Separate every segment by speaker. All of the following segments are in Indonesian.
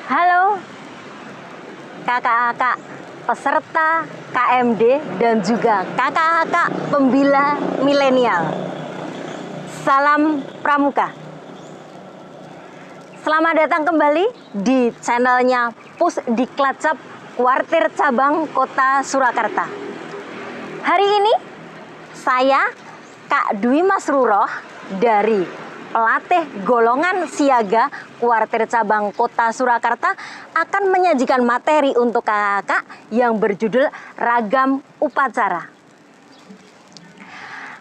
Speaker 1: Halo kakak-kakak peserta KMD dan juga kakak-kakak pembela milenial. Salam Pramuka. Selamat datang kembali di channelnya Pusdiklatcap Kuartir Cabang Kota Surakarta. Hari ini saya Kak Dwi Masruroh dari pelatih golongan siaga Kuartir Cabang Kota Surakarta akan menyajikan materi untuk kakak yang berjudul Ragam Upacara.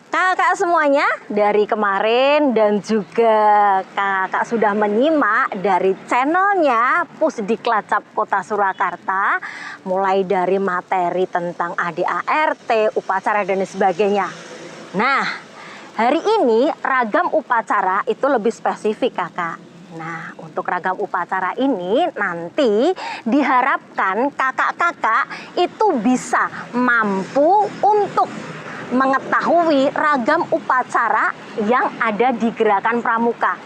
Speaker 1: Kakak semuanya dari kemarin dan juga kakak sudah menyimak dari channelnya Pusdiklatcap Kota Surakarta, mulai dari materi tentang ADART, upacara dan sebagainya. Nah, hari ini ragam upacara itu lebih spesifik kakak. Nah, untuk ragam upacara ini nanti diharapkan kakak-kakak itu bisa mampu untuk mengetahui ragam upacara yang ada di Gerakan Pramuka.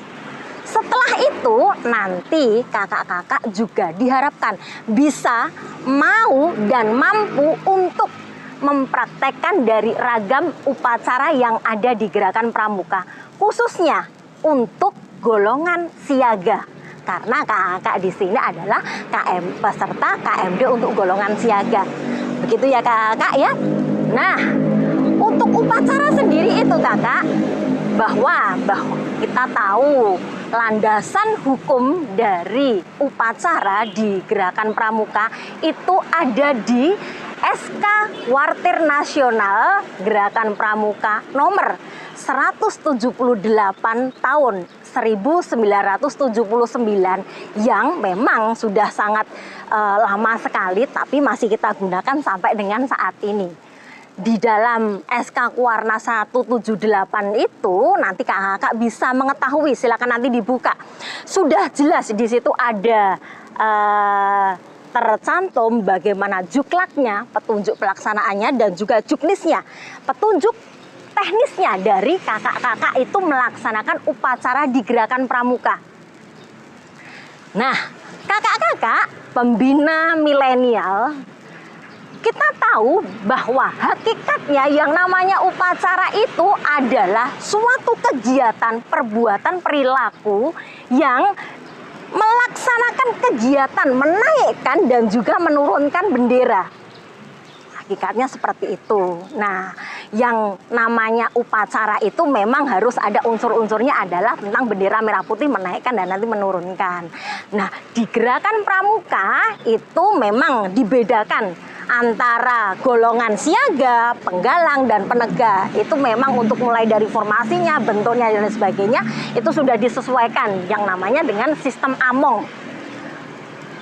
Speaker 1: Setelah itu nanti kakak-kakak juga diharapkan bisa mau dan mampu untuk mempraktekkan dari ragam upacara yang ada di Gerakan Pramuka, khususnya untuk golongan siaga. Karena kakak di sini adalah peserta KMD untuk golongan siaga. Begitu ya kakak ya. Nah, untuk upacara sendiri itu kakak, bahwa kita tahu landasan hukum dari upacara di Gerakan Pramuka itu ada di SK Kuartir Nasional Gerakan Pramuka nomor 178 tahun 1979 yang memang sudah sangat lama sekali tapi masih kita gunakan sampai dengan saat ini. Di dalam SK Kuarna 178 itu nanti kakak bisa mengetahui, silakan nanti dibuka. Sudah jelas di situ ada tercantum bagaimana juklaknya, petunjuk pelaksanaannya dan juga juknisnya, petunjuk teknisnya dari kakak-kakak itu melaksanakan upacara di Gerakan Pramuka. Nah, kakak-kakak pembina milenial, kita tahu bahwa hakikatnya yang namanya upacara itu adalah suatu kegiatan, perbuatan, perilaku yang melaksanakan kegiatan menaikkan dan juga menurunkan bendera. Hakikatnya seperti itu. Nah, yang namanya upacara itu memang harus ada unsur-unsurnya adalah tentang bendera merah putih menaikkan dan nanti menurunkan. Nah, di Gerakan Pramuka itu memang dibedakan antara golongan siaga, penggalang, dan penegak. Itu memang untuk mulai dari formasinya, bentuknya, dan sebagainya itu sudah disesuaikan yang namanya dengan sistem among.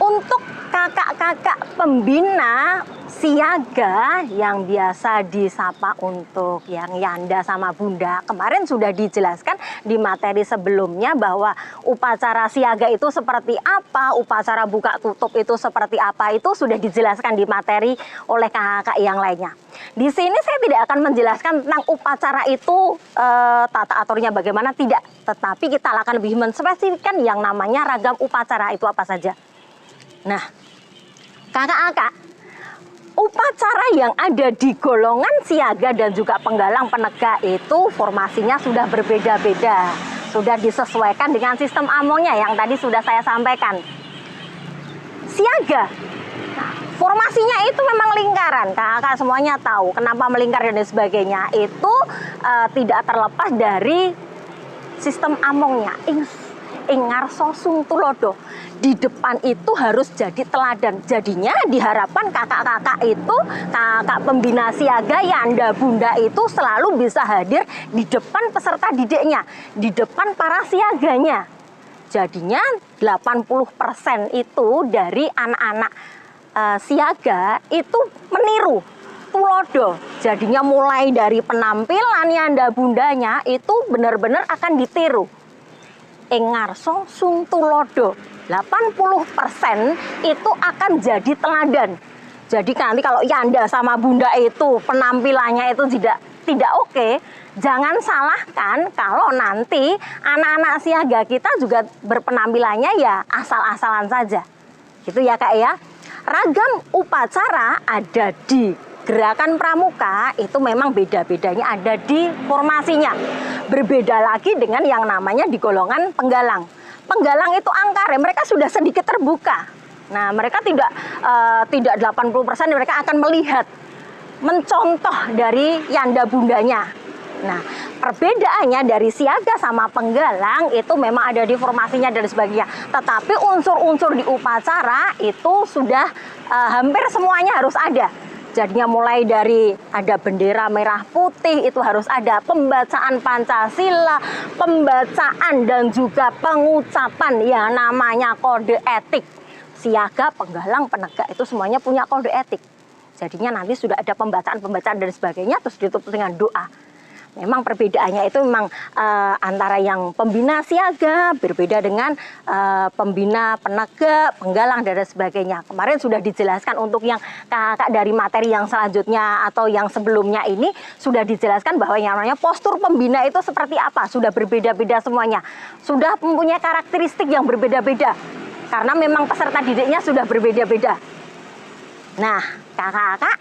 Speaker 1: Untuk kakak-kakak pembina siaga yang biasa disapa untuk yang Yanda sama Bunda, kemarin sudah dijelaskan di materi sebelumnya bahwa upacara siaga itu seperti apa, upacara buka tutup itu seperti apa, itu sudah dijelaskan di materi oleh kakak yang lainnya. Di sini saya tidak akan menjelaskan tentang upacara itu tata aturnya bagaimana, tidak, tetapi kita akan lebih menspesifikkan yang namanya ragam upacara itu apa saja. Nah, kakak-kakak, upacara yang ada di golongan siaga dan juga penggalang penegak itu formasinya sudah berbeda-beda. Sudah disesuaikan dengan sistem amongnya yang tadi sudah saya sampaikan. Siaga, formasinya itu memang lingkaran. Kakak semuanya tahu kenapa melingkar dan sebagainya. Itu tidak terlepas dari sistem amongnya. Ingarso sung tulodo. Di depan itu harus jadi teladan. Jadinya diharapkan kakak-kakak itu, kakak pembina siaga Yanda Bunda itu selalu bisa hadir di depan peserta didiknya, di depan para siaganya. Jadinya 80% itu dari anak-anak siaga itu meniru tulodo. Jadinya mulai dari penampilan Yanda Bundanya itu benar-benar akan ditiru. Engarso sung tulodo, 80% itu akan jadi teladan. Jadi nanti kalau Yanda sama Bunda itu penampilannya itu tidak oke, jangan salahkan kalau nanti anak-anak siaga kita juga berpenampilannya ya asal-asalan saja. Gitu ya Kak ya. Ragam upacara ada di gerakan pramuka itu memang beda-bedanya ada di formasinya. Berbeda lagi dengan yang namanya di golongan penggalang. Penggalang itu angkara, mereka sudah sedikit terbuka. Nah, mereka tidak 80% mereka akan melihat, mencontoh dari yanda bundanya. Nah, perbedaannya dari siaga sama penggalang itu memang ada di formasinya dan sebagainya. Tetapi unsur-unsur di upacara itu sudah hampir semuanya harus ada. Jadinya mulai dari ada bendera merah putih itu harus ada, pembacaan Pancasila, pembacaan dan juga pengucapan yang namanya kode etik. Siaga, penggalang, penegak itu semuanya punya kode etik. Jadinya nanti sudah ada pembacaan dan sebagainya terus ditutup dengan doa. Memang perbedaannya itu memang antara yang pembina siaga berbeda dengan pembina penegak, penggalang dan sebagainya. Kemarin sudah dijelaskan untuk yang kakak dari materi yang selanjutnya atau yang sebelumnya ini sudah dijelaskan bahwa yang namanya postur pembina itu seperti apa. Sudah berbeda-beda semuanya. Sudah mempunyai karakteristik yang berbeda-beda. Karena memang peserta didiknya sudah berbeda-beda. Nah, kakak-kakak,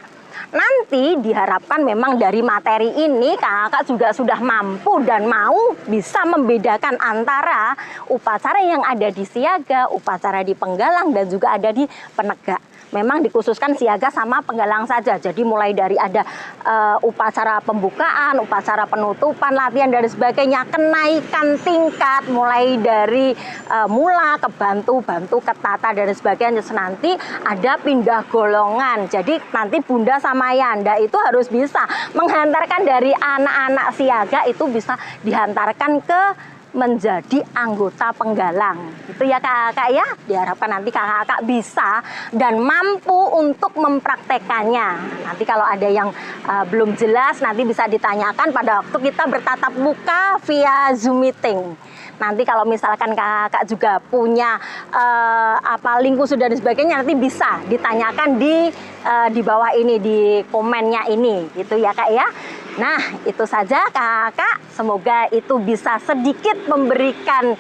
Speaker 1: nanti diharapkan memang dari materi ini kakak juga sudah mampu dan mau bisa membedakan antara upacara yang ada di siaga, upacara di penggalang dan juga ada di penegak. Memang dikhususkan siaga sama penggalang saja. Jadi mulai dari ada upacara pembukaan, upacara penutupan, latihan dan sebagainya, kenaikan tingkat mulai dari mula ke bantu ke tata dan sebagainya. Nanti ada pindah golongan. Jadi nanti bunda sama yanda itu harus bisa menghantarkan dari anak-anak siaga itu bisa dihantarkan ke menjadi anggota penggalang. Itu ya kakak ya. Diharapkan nanti kakak bisa dan mampu untuk mempraktekannya. Nanti kalau ada yang belum jelas nanti bisa ditanyakan pada waktu kita bertatap muka via Zoom meeting. Nanti kalau misalkan kakak juga punya link khusus dan sebagainya nanti bisa ditanyakan di bawah ini di komennya ini. Gitu ya kak ya. Nah, itu saja kakak. Semoga itu bisa sedikit memberikan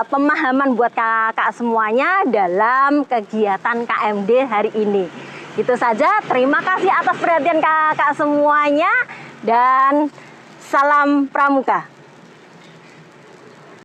Speaker 1: pemahaman buat kakak semuanya dalam kegiatan KMD hari ini. Itu saja. Terima kasih atas perhatian kakak semuanya dan salam pramuka.